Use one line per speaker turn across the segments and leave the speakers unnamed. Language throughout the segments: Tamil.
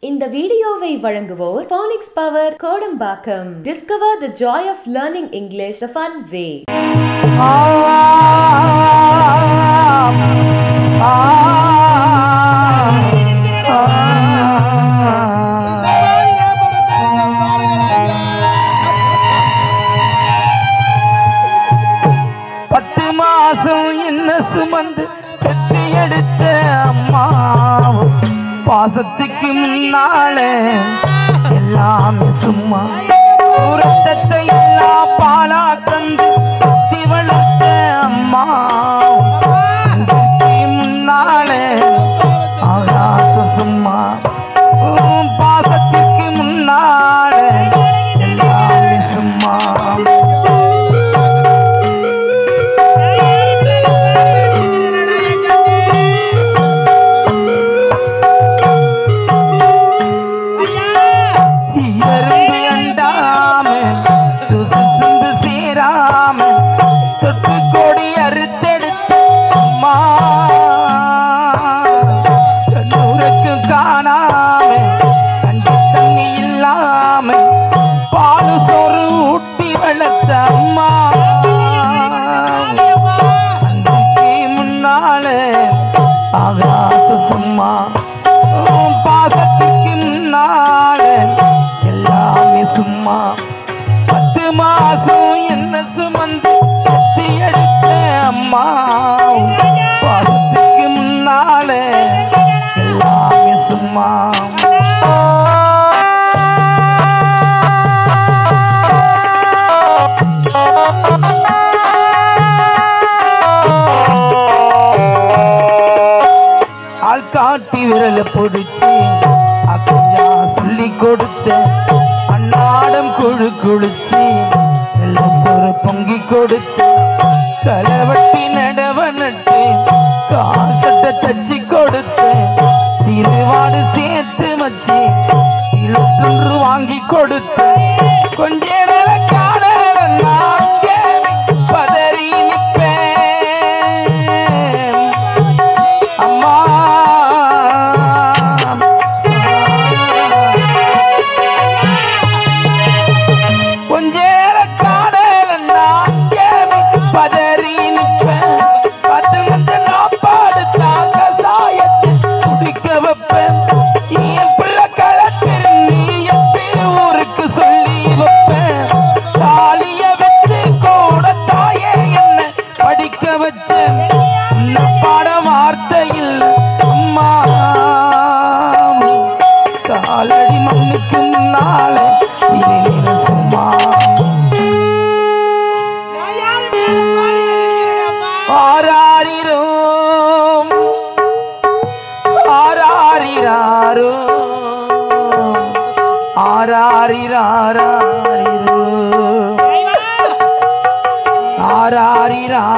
இந்த வீடியோவை வழங்குவோர் Phonics Power Kodambakkam. Discover the joy of learning English the fun way.
பத்து மாசம் என்ன சுமந்து பெற்று எடுத்த அம்மா பாசத்துக்கு முன்னாலே எல்லாமே சும்மா ரத்தத்தை எல்லாம் பாலா தந்து பத்தி வளர்த்த அம்மா முன்னாலே ஆகாச சும்மா பாசத்துக்கு முன்னாலே எல்லாமே சும்மா சும்மா பாசத்துக்கு முன்னாலே எல்லாமே சும்மா பத்து மாசம் என்ன சுமந்து பத்தி எடுத்த அம்மா பாசத்துக்கு முன்னாலே எல்லாமே சும்மா காட்டி விரல பிடிச்சி அக்கையா சொல்லி கொடுத்த அன்னாடம் குழு குளிச்சு வெள்ள சொரு பொங்கி கொடுத்த களவட்டி நடவ நட்டு கால் சட்டை தச்சு கொடுத்த சிறுவாடு சேர்த்து வச்சு சிலொன்று வாங்கி கொடுத்த கொஞ்ச நேரம் காணல நான் பதறி நிற்பேன் அம்மா காலடி மண்ணுக்கு முன்னாலே சும்மா ஆராரிரோ ஆராரிராரோ ஆராரிராரிரோ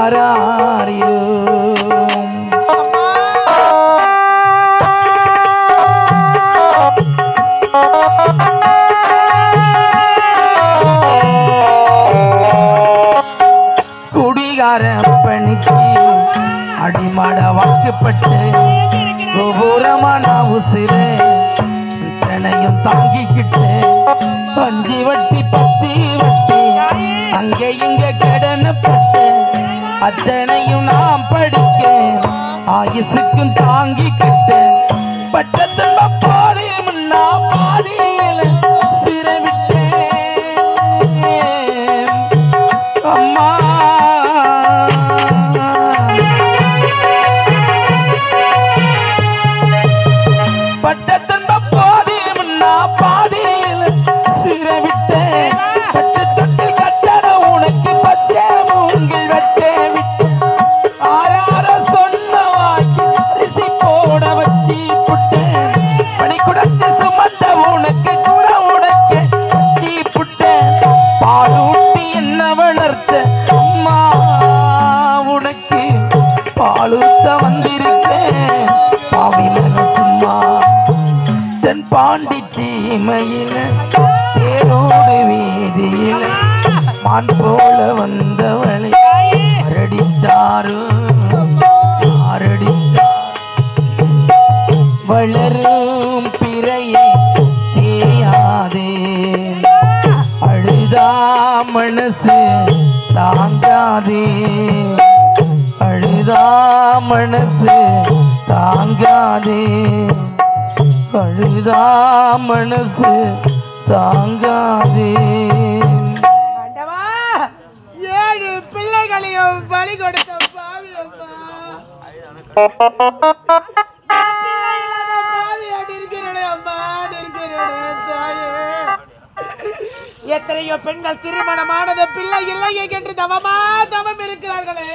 ஆராரிராரிரோ குடிகார பணிக்கு அடிமாட வாக்குப்பட்டு கோபுரமான உசிறு தனையும் தாங்கிக்கிட்டு பஞ்சி வட்டி பத்தி வட்டி அங்கே இங்க கடனப்பட்டு அத்தனையும் நாம் படிக்க ஆயுசுக்கும் தாங்கிக்கிட்டு பட்ட துன்ப பாதி முன்னா பாதியில சிறவிட்டேன் அம்மா பட்ட துன்ப பாதி முன்னா பாதியில சிறவிட்டேன் பட்டு தொட்டு கட்டட உனக்கு பச்சை மூங்கில் வெட்டே விட்டு ஆறார சொன்ன வாக்கி அரிசி போட வச்சு புட்டேன் பனிக்குடத்தை சுமந்த உனக்கு கூட உடைக்க வச்சு புட்டேன் பால் ஊட்டி என்ன வளர்த்த அம்மா உனக்கு பாலூத்த வந்திருக்கேன் பாவி மன சும்மா தென் பாண்டி சீமையில தேரோடு வீதியில மான் போல வந்தவளை அரடிச்சாரு அரடிச்சார் வளரும் பிறையே மனசு தாங்காதே அழுதா மனசு தாங்காதே அழுதா மனசு தாங்காதே.
ஆண்டவா, 7 பிள்ளைகளையும் பலி கொடுத்த பாவி அம்மா. எத்தனையோ பெண்கள் திருமணமானது பிள்ளை இல்லை என்று தவம் இருக்கிறார்களே.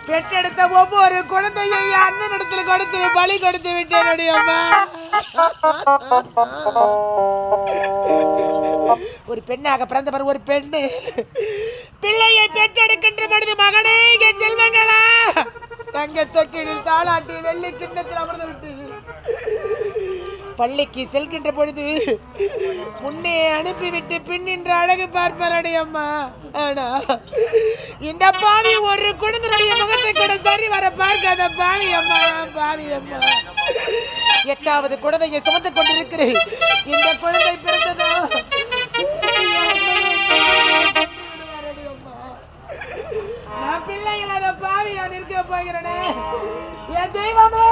பெற்றெடுத்த ஒவ்வொரு குழந்தையை அண்ணனிடத்தில் கொடுத்து பலி கொடுத்து விட்டேன் அம்மா. ஒரு பெண்ணாக பிறந்தவர் ஒரு பெண்ணு பிள்ளையை பெற்றெடுக்கின்ற பொழுது மகனே என் செல்வங்களா தங்க தொட்டிலில் தாளாட்டி வெள்ளி கிண்ணத்தில் அமர்ந்து விட்டு பள்ளிக்கு செல்கின்ற பொழுது முன்னே அனுப்பிவிட்டு பின்னின்ற அழகு பார்ப்பாரடி அம்மா. ஆனா இந்த பாவி ஒரு குழந்தையுடைய முகத்தை கூட சரி வர பார்க்காத பாவி அம்மா. பாவி அம்மா, 8வது குழந்தையை சுமந்து கொண்டிருக்கிறேன். இந்த குழந்தை பிறந்ததோ நான் பிள்ளைகள் அதை பாவியா நிற்க போகிறேனே. என் தெய்வமே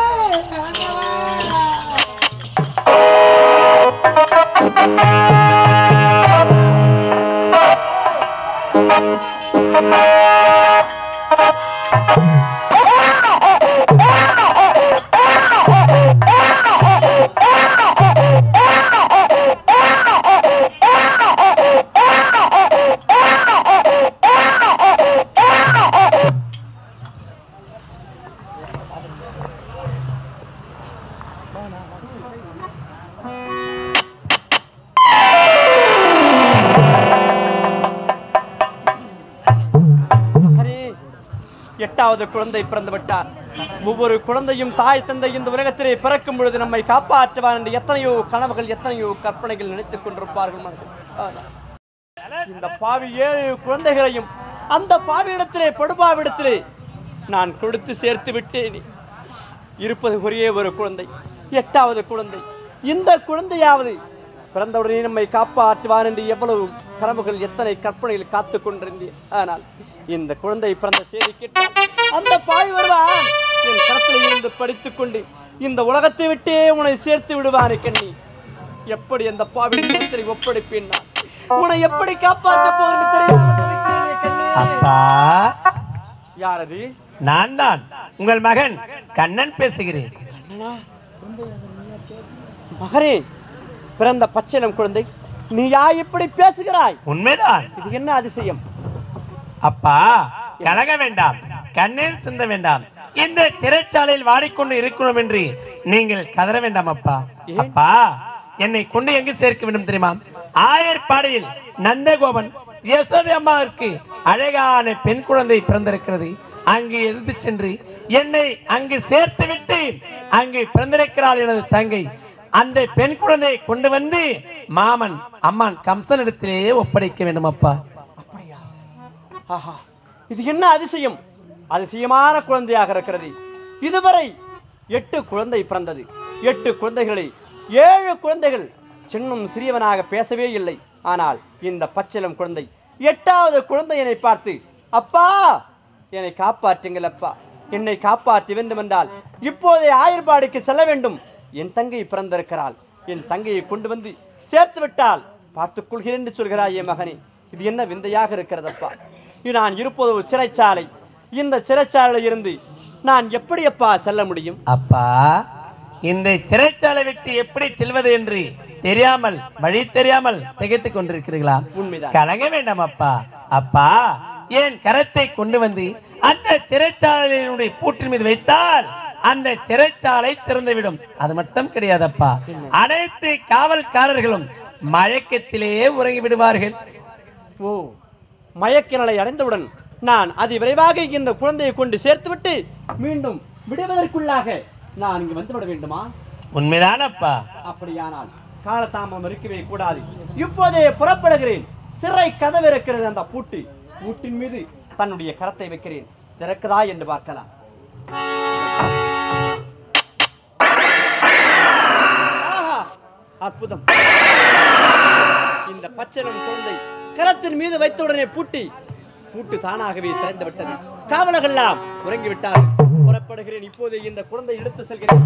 எட்டாவது குழந்தை பிறந்து விட்டார். ஒவ்வொரு குழந்தையும் தாய் தந்தை இந்த உலகத்திலே பிறக்கும் பொழுது நம்மை காப்பாற்றுவார் என்று எத்தனையோ கனவுகள் எத்தனையோ கற்பனைகள் நினைத்துக் கொண்டிருப்பார்கள். இந்த பாவி 7 குழந்தைகளையும் அந்த பாவியிடத்திலே படுபாவிடத்திலே நான் கொடுத்து சேர்த்து விட்டேன். இருப்பது ஒரே ஒரு குழந்தை, 8வது குழந்தை. இந்த குழந்தையாவது பிறந்தவுடனே நம்மை காப்பாற்றுவார் என்று எவ்வளவு கனவுகள் எத்தனை கற்பனைகள் காத்து கொண்டிருந்தேன். ஆனால் இந்த குழந்தை பிறந்த செய்தி கேட்டால் அந்த பாவி வருவான் என் கரத்தில் இருந்து படித்துக் கொண்டு இந்த உலகத்தை விட்டே உன்னை சேர்த்து விடுவானே. கண்ணி, எப்படி அந்த பாவி ஒப்படைப்பேன்? நான் உன்னை எப்படி காப்பாற்ற போகிறேன் தெரியும். யாரது?
நான் தான் உங்கள் மகன் கண்ணன் பேசுகிறேன்.
மகனே, பிறந்த பச்சிளம் குழந்தை, நீ யா இப்படி பேசுகிறாய்?
உண்மைதான்.
இது என்ன அதிசயம்?
அப்பா, கலங்க வேண்டாம், கண்ணீர் சிந்த வேண்டாம். இந்த சிறைச்சாலையில் வாடிக்கொண்டு இருக்கிறோம் என்று நீங்கள் கதற வேண்டாம் அப்பா. அப்பா, என்னை கொண்டு எங்கு சேர்க்க வேண்டும் தெரியுமா? ஆயர்பாடியில் நந்தகோபன் யசோதை அம்மாவிற்கு அழகான பெண் குழந்தை பிறந்திருக்கிறது. அங்கு எடுத்து சென்று என்னை அங்கு சேர்த்து விட்டு அங்கு பிறந்திருக்கிறாள் எனது தங்கை. அந்த பெண் குழந்தையை கொண்டு வந்து மாமன் அம்மான் கம்சனிடத்திலே ஒப்படைக்க வேண்டும் அப்பா.
ஆஹா, இது என்ன அதிசயம்! அதிசயமான குழந்தையாக இருக்கிறது. இதுவரை 8 குழந்தை பிறந்தது. 8 குழந்தைகளை 7 குழந்தைகள் சின்னம் சிறியவனாக பேசவே இல்லை. ஆனால் இந்த பச்சிளம் குழந்தை 8வது குழந்தையை பார்த்து, அப்பா என்னை காப்பாற்றுங்கள் அப்பா, என்னை காப்பாற்ற வேண்டும் என்றால் இப்போதே ஆயர்பாடிக்கு செல்ல வேண்டும். என் தங்கை பிறந்திருக்கிறாள், என் தங்கையை கொண்டு வந்து சேர்த்து விட்டால் பார்த்துக் கொள்கிறேன் என்று சொல்கிறாயே மகனே. இது என்ன விந்தையாக இருக்கிறதப்பா! நான் இருப்பது ஒரு சிறைச்சாலை. இந்த சிறைச்சாலையில் இருந்து நான் எப்படி அப்பா செல்ல முடியும்?
அப்பா, இந்த சிறைச்சாலை விட்டு எப்படி செல்வது என்று தெரியாமல், வழி தெரியாமல் திகைத்துக் கொண்டிருக்கிறீர்களா?
உண்மைதான்.
கலங்க வேண்டாம் அப்பா. அப்பா, என் கரத்தை கொண்டு வந்து அந்த சிறைச்சாலையினுடைய பூட்டின் மீது வைத்தால் அந்த சிறைச்சாலை திறந்துவிடும். அது மட்டும் கிடையாதப்பா, அனைத்து காவல்காரர்களும் மயக்கத்திலே உறங்கி விடுவார்கள்.
ஓ, மயக்க நிலை அடைந்தவுடன் நான் அதிவிரைவாக இந்த குழந்தையை கொண்டு சேர்த்துவிட்டு மீண்டும் விடுவதற்குள்ளாக நான் இங்கு வந்துவிட வேண்டுமா?
உண்மைதான் அப்பா.
அப்படியானால் காலதாமம் இருக்கவே கூடாது. இப்போதே புறப்படுகிறேன். சிறை கதவு இருக்கிறது, அந்த பூட்டின் மீது தன்னுடைய கரத்தை வைக்கிறேன். திறக்குதா என்று பார்க்கலாம். அற்புதம்! இந்த இந்த பச்சனம் குழந்தை கரத்தின் மீது வைத்தவுடனே பூட்டு தானாகவே திறந்து விட்டது. காவலர்கள் எல்லாம் உறங்கிவிட்டார்கள். புறப்படுகிறேன். இப்போது இந்த குழந்தை எடுத்து செல்கிறேன்.